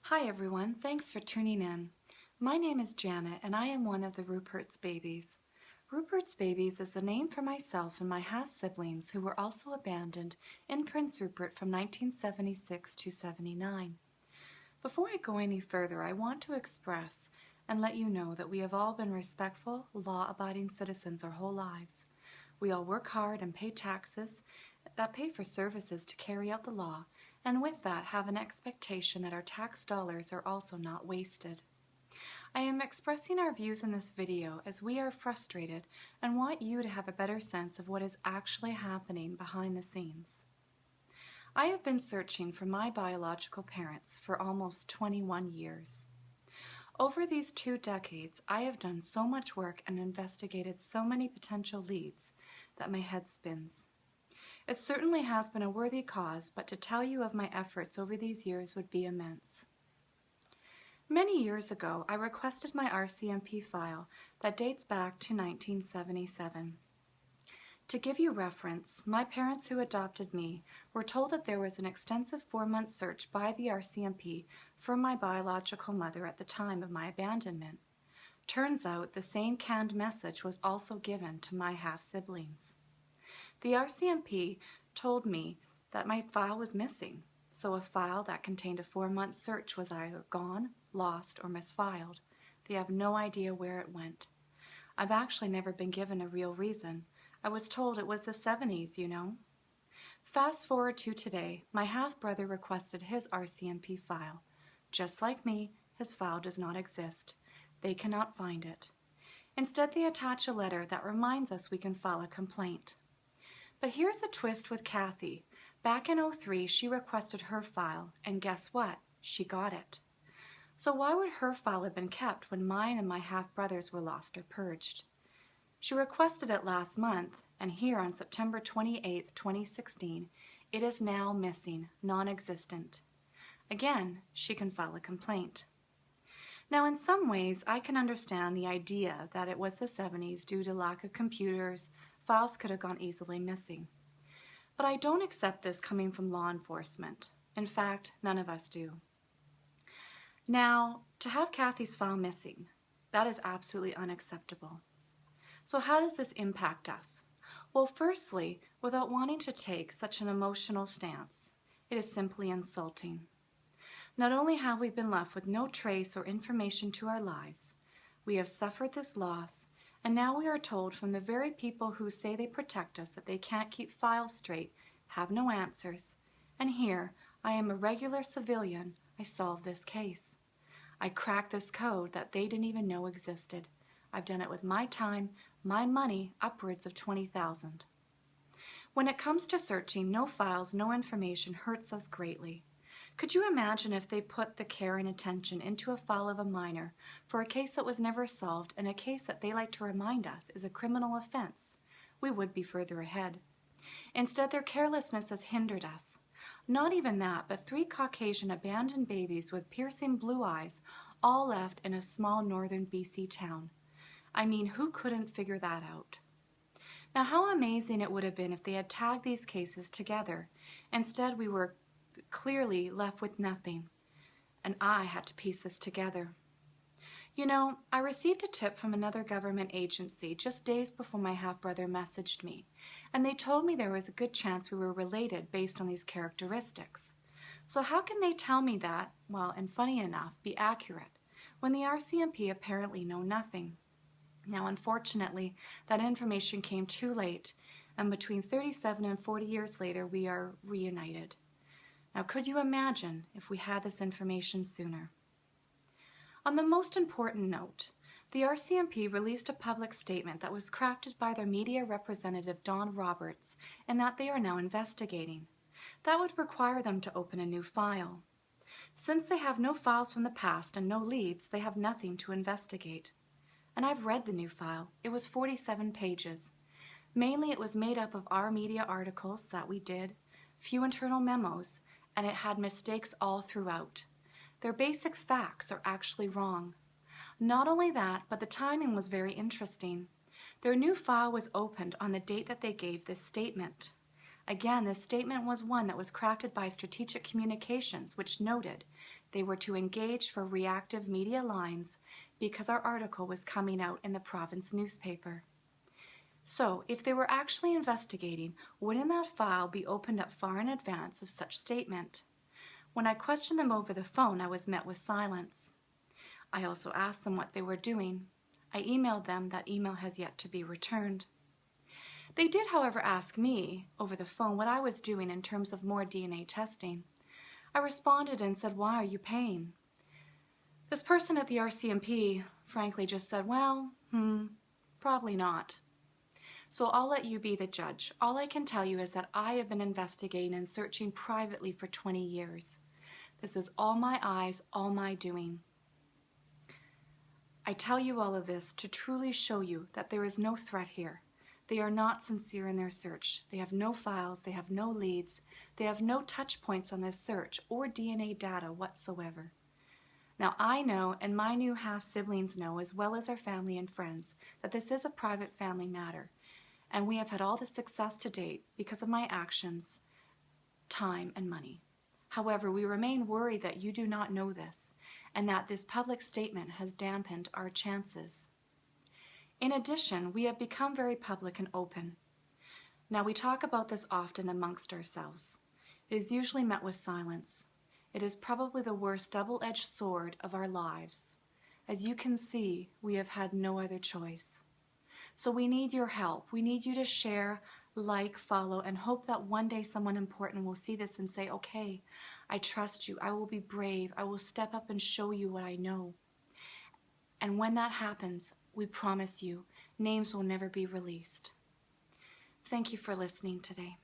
Hi everyone, thanks for tuning in. My name is Janet and I am one of the Rupert's babies. Rupert's babies is the name for myself and my half-siblings who were also abandoned in Prince Rupert from 1976 to 79. Before I go any further, I want to express and let you know that we have all been respectful, law-abiding citizens our whole lives. We all work hard and pay taxes that pay for services to carry out the law, and with that have an expectation that our tax dollars are also not wasted. I am expressing our views in this video as we are frustrated and want you to have a better sense of what is actually happening behind the scenes. I have been searching for my biological parents for almost 21 years. Over these 2 decades, I have done so much work and investigated so many potential leads that my head spins. It certainly has been a worthy cause, but to tell you of my efforts over these years would be immense. Many years ago, I requested my RCMP file that dates back to 1977. To give you reference, my parents who adopted me were told that there was an extensive 4-month search by the RCMP for my biological mother at the time of my abandonment. Turns out the same canned message was also given to my half-siblings. The RCMP told me that my file was missing, so a file that contained a 4-month search was either gone, lost, or misfiled. They have no idea where it went. I've actually never been given a real reason. I was told it was the 70s, you know. Fast forward to today, my half-brother requested his RCMP file. Just like me, his file does not exist. They cannot find it. Instead, they attach a letter that reminds us we can file a complaint. But here's a twist with Kathy. Back in 2003, she requested her file, and guess what? She got it. So why would her file have been kept when mine and my half-brothers were lost or purged? She requested it last month, and here on September 28, 2016, it is now missing, non-existent. Again, she can file a complaint. Now, in some ways, I can understand the idea that it was the 70s due to lack of computers. Files could have gone easily missing. But I don't accept this coming from law enforcement. In fact, none of us do. Now, to have Kathy's file missing, that is absolutely unacceptable. So how does this impact us? Well, firstly, without wanting to take such an emotional stance, it is simply insulting. Not only have we been left with no trace or information to our lives, we have suffered this loss, and now we are told from the very people who say they protect us that they can't keep files straight, have no answers. And here, I am a regular civilian. I solved this case. I cracked this code that they didn't even know existed. I've done it with my time, my money, upwards of $20,000. When it comes to searching, no files, no information hurts us greatly. Could you imagine if they put the care and attention into a file of a minor for a case that was never solved and a case that they like to remind us is a criminal offense? We would be further ahead. Instead, their carelessness has hindered us. Not even that, but 3 Caucasian abandoned babies with piercing blue eyes, all left in a small northern BC town. I mean, who couldn't figure that out? Now, how amazing it would have been if they had tagged these cases together. Instead, we were clearly left with nothing, and I had to piece this together. You know, I received a tip from another government agency just days before my half-brother messaged me, and they told me there was a good chance we were related based on these characteristics. So how can they tell me that, well, and funny enough, be accurate, when the RCMP apparently know nothing? Now, unfortunately, that information came too late, and between 37 and 40 years later, we are reunited. Now, could you imagine if we had this information sooner? On the most important note, the RCMP released a public statement that was crafted by their media representative, Don Roberts, and that they are now investigating. That would require them to open a new file. Since they have no files from the past and no leads, they have nothing to investigate. And I've read the new file. It was 47 pages. Mainly it was made up of our media articles that we did, few internal memos, and it had mistakes all throughout. Their basic facts are actually wrong. Not only that, but the timing was very interesting. Their new file was opened on the date that they gave this statement. Again, this statement was one that was crafted by Strategic Communications, which noted they were to engage for reactive media lines because our article was coming out in the province newspaper. So, if they were actually investigating, wouldn't that file be opened up far in advance of such statement? When I questioned them over the phone, I was met with silence. I also asked them what they were doing. I emailed them. That email has yet to be returned. They did, however, ask me over the phone what I was doing in terms of more DNA testing. I responded and said, "Why are you paying?" This person at the RCMP frankly just said, "Well, probably not." So I'll let you be the judge. All I can tell you is that I have been investigating and searching privately for 20 years. This is all my eyes, all my doing. I tell you all of this to truly show you that there is no threat here. They are not sincere in their search. They have no files, they have no leads, they have no touch points on this search or DNA data whatsoever. Now I know, and my new half-siblings know, as well as our family and friends, that this is a private family matter, and we have had all the success to date because of my actions, time, and money. However, we remain worried that you do not know this, and that this public statement has dampened our chances. In addition, we have become very public and open. Now, we talk about this often amongst ourselves. It is usually met with silence. It is probably the worst double-edged sword of our lives. As you can see, we have had no other choice. So we need your help. We need you to share, like, follow, and hope that one day someone important will see this and say, "Okay, I trust you. I will be brave. I will step up and show you what I know." And when that happens, we promise you, names will never be released. Thank you for listening today.